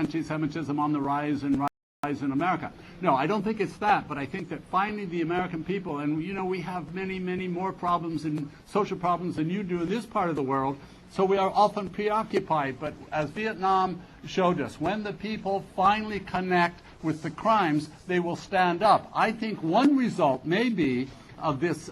anti-Semitism on the rise in America. No, I don't think it's that, but I think that finally the American people, and we have many, many more problems and social problems than you do in this part of the world, so we are often preoccupied. But as Vietnam showed us, when the people finally connect with the crimes, they will stand up. I think one result may be of this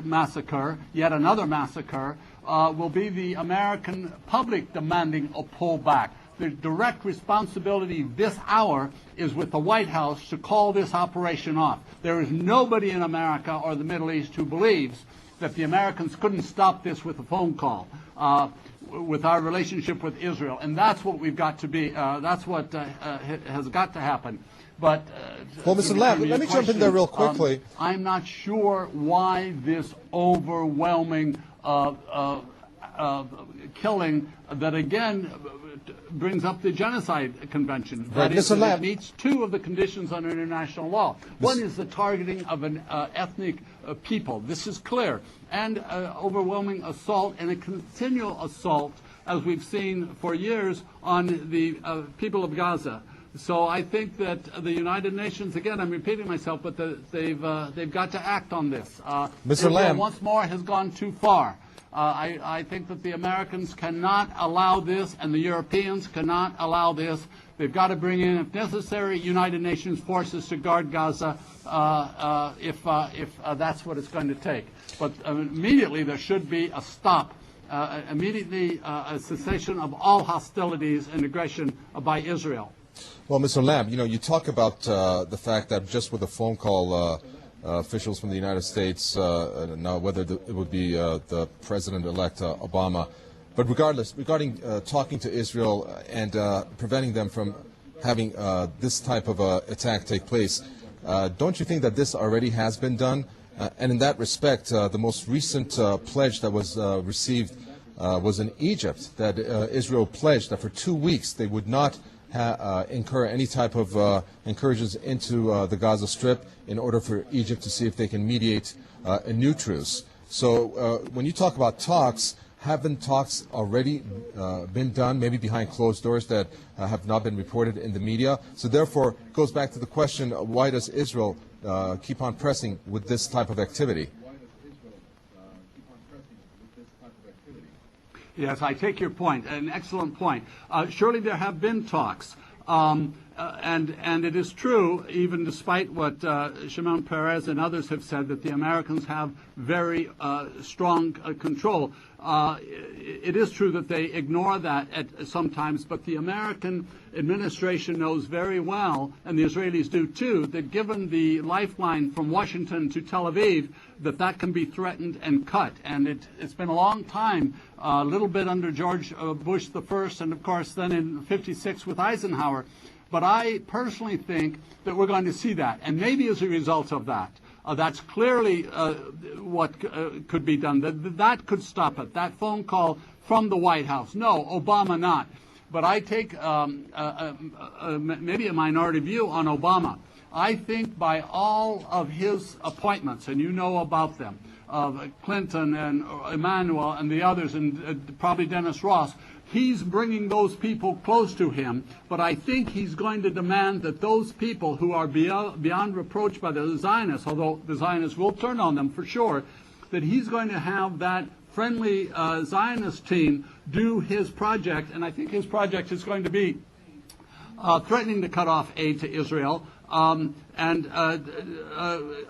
massacre, yet another massacre, will be the American public demanding a pullback. The direct responsibility this hour is with the White House to call this operation off. There is nobody in America or the Middle East who believes that the Americans couldn't stop this with a phone call, with our relationship with Israel. And that's what we've got to be, that's what has got to happen. But well, Mr. Lamb, let me jump in there real quickly. I'm not sure why this overwhelming killing that again brings up the Genocide Convention. Right. That is, it meets two of the conditions under international law. One is the targeting of an ethnic people. This is clear. And overwhelming assault and a continual assault, as we've seen for years, on the people of Gaza. So I think that the United Nations, again, I'm repeating myself, but they've got to act on this. Mr. Lamb, once more has gone too far. I think that the Americans cannot allow this, and the Europeans cannot allow this. They've got to bring in, if necessary, United Nations forces to guard Gaza if that's what it's going to take. But immediately there should be a stop, immediately a cessation of all hostilities and aggression by Israel. Well, Mr. Lamb, you talk about the fact that just with a phone call, officials from the United States, now whether it would be the President-elect Obama, but regarding talking to Israel and preventing them from having this type of attack take place, don't you think that this already has been done? And in that respect, the most recent pledge that was received was in Egypt, that Israel pledged that for 2 weeks they would not incur any type of incursions into the Gaza Strip in order for Egypt to see if they can mediate a new truce. So when you talk about talks, haven't talks already been done, maybe behind closed doors that have not been reported in the media? So therefore, it goes back to the question, why does Israel keep on pressing with this type of activity? Yes, I take your point, an excellent point. Surely there have been talks, and it is true, even despite what Shimon Peres and others have said, that the Americans have very strong control. It is true that they ignore that sometimes, but the American administration knows very well, and the Israelis do too, that given the lifeline from Washington to Tel Aviv, that can be threatened and cut. And it's been a long time, a little bit under George Bush the first, and of course then in '56 with Eisenhower. But I personally think that we're going to see that, and maybe as a result of that, that's clearly what could be done. That could stop it. That phone call from the White House. No, Obama not. But I take maybe a minority view on Obama. I think by all of his appointments, and you know about them, Clinton and Emanuel and the others, and probably Dennis Ross, he's bringing those people close to him, but I think he's going to demand that those people who are beyond reproach by the Zionists, although the Zionists will turn on them for sure, that he's going to have that friendly Zionist team do his project, and I think his project is going to be threatening to cut off aid to Israel and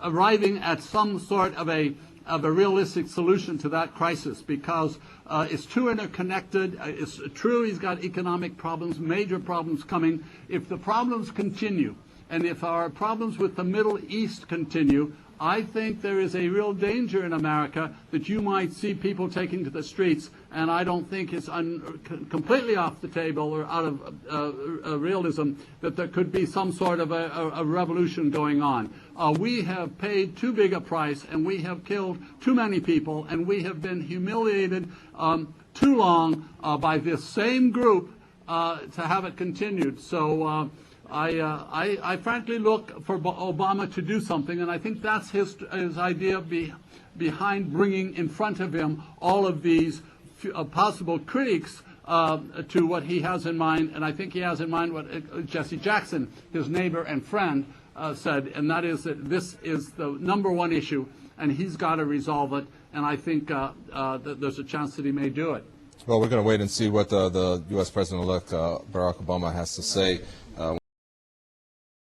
arriving at some sort of a realistic solution to that crisis, because it's too interconnected. It's true he's got economic problems, major problems coming. If the problems continue, and if our problems with the Middle East continue, I think there is a real danger in America that you might see people taking to the streets, and I don't think it's completely off the table or out of realism that there could be some sort of a revolution going on. We have paid too big a price, and we have killed too many people, and we have been humiliated too long by this same group to have it continued. So I frankly look for Obama to do something, and I think that's his idea behind bringing in front of him all of these possible critics to what he has in mind, and I think he has in mind what Jesse Jackson, his neighbor and friend, said, and that is that this is the #1 issue, and he's got to resolve it, and I think that there's a chance that he may do it. Well, we're going to wait and see what the U.S. President-elect Barack Obama has to say.